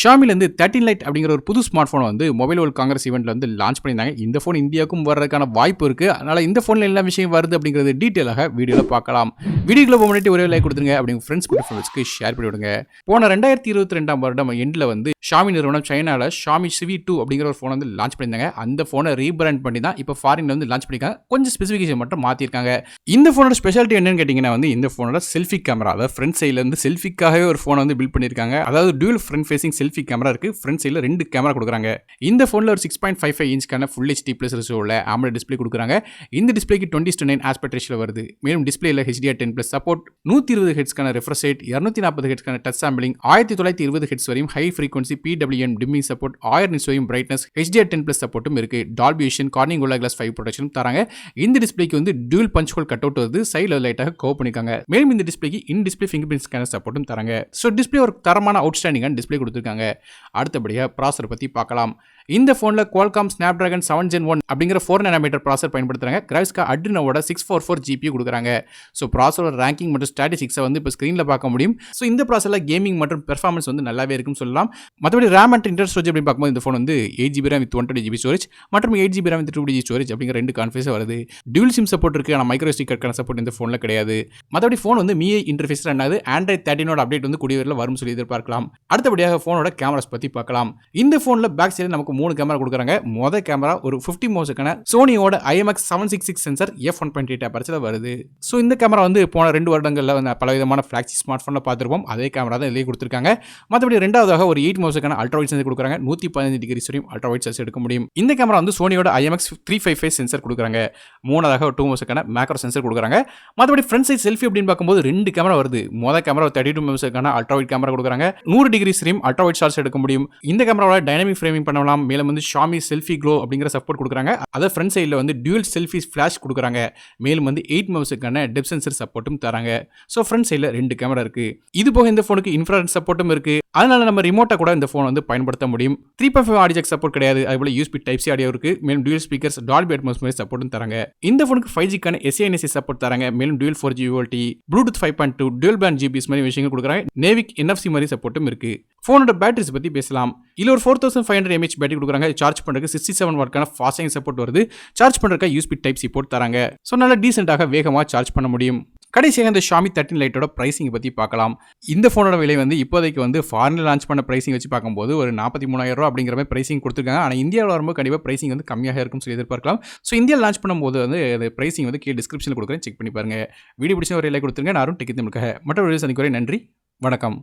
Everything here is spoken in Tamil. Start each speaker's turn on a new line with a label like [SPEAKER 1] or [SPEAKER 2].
[SPEAKER 1] Xiaomi ல இருந்து 13 Lite அப்படிங்கிற ஒரு புது ஸ்மார்ட் போனை வந்து மொபைல் வேர்ல்ட் காங்கிரஸ் ஈவென்ட்ல வந்து லான்ச் பண்ணியிருந்தாங்க. இந்த போன் இந்தியாவுக்கும் வர்றதுக்கான வாய்ப்பு இருக்கு. அதனால இந்த போன்ல என்ன விஷயம் வருது அப்படிங்கிறது டீடைலாக வீடியோல பார்க்கலாம். வீடியோக்குள்ள போக முன்னாடி ஒரே லைக் கொடுத்துருங்க. அப்படிங்க ஃப்ரெண்ட்ஸ் மற்றும் ஃப்ரெண்ட்ஸ்க்கு ஷேர் பண்ணி விடுங்க. போன 2022ஆம் வருடம் எண்ட்ல வந்து Xiaomi நிறுவனம் சைனால Xiaomi Civi 2 அப்படிங்கிற ஒரு போன் வந்து லான்ச் பண்ணியிருந்தாங்க. அந்த போனை ரீபிராண்ட் பண்ணி தான் இப்போ ஃபாரின்ல வந்து லான்ச் பண்ணிருக்காங்க. கொஞ்சம் ஸ்பெசிஃபிகேஷன் மட்டும் மாத்திருக்காங்க. இந்த போனோட ஸ்பெஷாலிட்டி என்னன்னு கேட்டீங்கன்னா வந்து இந்த போனோட செல்ஃபி கேமரா, அதாவது ஃப்ரண்ட் சைடுல இருந்து செல்ஃபிக்காகவே ஒரு போனை வந்து பில்ட் பண்ணிருக்காங்க. அதாவது dual front facing selfie camera இருக்கு. ஃப்ரண்ட் சைடுல 2 கேமரா கொடுக்குறாங்க. இந்த போன்ல ஒரு 6.55 இன்ச்க்கான ஃபுல் HD பிளஸ் ரெசோல AMOLED டிஸ்ப்ளே கொடுக்குறாங்க. இந்த டிஸ்ப்ளேக்கு 20:9 ஆஸ்பெக்ட் ரேஷியோல வருது. மேலும் டிஸ்ப்ளேல HDR10+ சப்போர்ட், 120 ஹெர்ட்ஸ்க்கான ரெஃப்ரெஷ் ரேட், 240 ஹெர்ட்ஸ்க்கான டச் சாம்பிளிங், 1920 ஹெர்ட்ஸ் வரையும் high frequency PWM dimming support, 1000 nits வரையும் பிரைட்னஸ், HDR10+ சப்போர்ட்டும் இருக்கு. Dolby Vision, Corning Gorilla Glass 5 ப்ரொடெக்ஷனும் தராங்க. இந்த டிஸ்ப்ளேக்கு வந்து dual punch hole cut out வருது. சைடுல லைட்டாக கர்வ் பண்ணிருக்காங்க. மேலும் இந்த டிஸ்ப்ளேக்கு in display fingerprint scanner சப்போர்ட்டும் தராங்க. சோ டிஸ்ப்ளே ஒரு தரமான அவுட்ஸ்டாண்டிங்கான டிஸ்ப்ளே கொடுத்திருக்காங்க. அடுத்தபடியா ப்ராசஸர் பத்தி பார்க்கலாம். இந்த போன்ல Qualcomm Snapdragon 7 Gen 1 அப்படிங்கிற 4 nm ப்ராசஸர் பயன்படுத்துறாங்க. கிராஃபிக்ஸ் கார்டு Adrenoவோட 644 GPU கொடுக்குறாங்க. சோ ப்ராசஸரோட ரேங்கிங் மற்றும் ஸ்டாட்டிஸ்டிக்ஸை வந்து இப்போ ஸ்கிரீன்ல பார்க்க முடியும். சோ இந்த ப்ராசஸர்ல கேமிங் மற்றும் பெர்ஃபார்மன்ஸ் வந்து நல்லாவே இருக்குன்னு சொல்லலாம். மற்றபடி RAM அண்ட் இன்டர்னல் ஸ்டோரேஜ் அப்படி பார்க்கும்போது இந்த போன் வந்து 8GB RAM with 120GB storage மற்றும் 8GB RAM with 2GB storage அப்படிங்கிற ரெண்டு கான்ஃபிகரேஷன் வருது. டியூல் சிம் சப்போர்ட் இருக்கு. ஆனா மைக்ரோ SD கார்டுக்கான சப்போர்ட் இந்த போன்ல கிடையாது. மற்றபடி போன் வந்து MIUI இன்டர்ஃபேஸ் ரன் ஆகுது. Android 13 ஓட அப்டேட் வந்து கூடிய விரைவில் வரும்னு சொல்லி எதிர்பார்க்கலாம். அடுத்தபடியாக போனோட கேமராஸ் பத்தி பார்க்கலாம். இந்த போன்ல பேக் சைடுல நமக்கு 3 கேமரா கொடுக்குறாங்க. மொத கேமரா ஒரு 50 மெகாபிக்சலுக்கான சோனியோட IMX766 சென்சார் f1.8 அபர்ச்சர்ல வருது. சோ இந்த கேமரா வந்து போன 2 வருடங்கள்ல வந்து பலவிதமான ஃபிளாக்ஷிப் ஸ்மார்ட் போன்ல பார்த்திருப்போம். அதே கேமரா தான் இதிலே கொடுத்திருக்காங்க. மற்றபடி இரண்டாவதாக ஒரு 8 மெகாபிக்சலுக்கான அல்ட்ரா வைட் சென்சார் கொடுக்குறாங்க. 115 டிகிரி வரையும் அல்ட்ரா வைட் சென்சார் எடுக்க முடியும். இந்த கேமரா வந்து சோனியோட IMX355 சென்சார் கொடுக்குறாங்க. மூணாவதாக ஒரு 2 மெகாபிக்சலுக்கான மேக்ரோ சென்சார் கொடுக்குறாங்க. மற்றபடி ஃப்ரண்ட் சைட் செல்ஃபி அப்படின்னு பார்க்கும்போது 2 கேமரா வருது. மொத கேமரா 32 மெகாபிக்சலுக்கான அல்ட்ரா வைட் கேமரா கொடுக்குறாங்க. 100 டிகிரி வரையும் அல்ட்ரா வைட் ஷாட்ஸ் எடுக்க முடியும். இந்த கேமராவோட டைனமிக் ஃப்ரேமிங் பண்ணலாம். மேலும் வந்து Xiaomi செல்ஃபி க்ளோ அப்படிங்கிற சப்போர்ட் கொடுக்குறாங்க. அத ஃப்ரண்ட் சைடுல வந்து டியூல் செல்ஃபி ஃபிளாஷ் கொடுக்குறாங்க. மேலும் வந்து 8 மெகாபிக்சலுக்கான டெப்த் சென்சார் சப்போர்ட்டும் தராங்க. சோ ஃப்ரண்ட் சைடுல 2 கேமரா இருக்கு. இது போக இந்த போனுக்கு இன்ஃப்ராரெட் சப்போர்ட்டும் இருக்கு. அதனால நம்ம ரிமோட்டா கூட இந்த போன் வந்து பயன்படுத்த முடியும். 3.5 ஆடியோ ஜாக் சப்போர்ட் கிடையாது. அதுபோல USB Type-C ஆடியோ இருக்கு. மேலும் டியூல் ஸ்பீக்கர்ஸ், டால்பி அட்மாஸ் மாதிரி சப்போர்ட்டும் தராங்க. இந்த போனுக்கு 5G-க்கான SANSI சப்போர்ட் தராங்க. மேலும் dual 4G VoLTE, Bluetooth 5.2, dual pant GPS மாதிரி விஷயங்கள் கொடுக்குறாங்க. நேவிக் NFC மாதிரி சப்போர்ட்டும் இருக்கு. போனோட பேட்டரிஸ் பத்தி பேசலாம். இதுல ஒரு 4500 mAh பேட்டரி கொடுக்குறாங்க. சார்ஜ் பண்றதுக்கு 67 வாட்க்கான ஃபாஸ்ட் சார்ஜிங் சப்போர்ட் வருது. சார்ஜ் பண்றதுக்கு USB Type-C போர்ட் தராங்க. சோ நல்ல டீசென்ட்டாக வேகமா சார்ஜ் பண்ண முடியும். கடைசியாக இந்த Xiaomi 13 Liteோட பிரைசிங் பத்தி பார்க்கலாம். இந்த போனோட விலை வந்து இப்போதைக்கு வந்து ஃபாரின்ல லான்ச் பண்ண பிரைசிங் வச்சு பார்க்கும்போது ஒரு 43,000 ரூபாய் அப்படிங்கிற மாதிரி பிரைசிங் கொடுத்துருக்காங்க. ஆனா இந்தியாவில் வரும்போது கண்டிப்பா பிரைசிங் வந்து கம்மியாக இருக்கும்னு சொல்லி எதிர்பார்க்கலாம். ஸோ இந்தியாவில் லான்ச் பண்ணும்போது வந்து பிரைசிங் வந்து கீழே டிஸ்கிரிப்ஷனில் கொடுக்குறேன், செக் பண்ணி பாருங்க. வீடியோ பிடிச்ச ஒரு லைக் கொடுத்துருங்க. நான் டெக் தமிழுக்காக மற்ற வீடியோ சந்திக்கிறேன். நன்றி, வணக்கம்.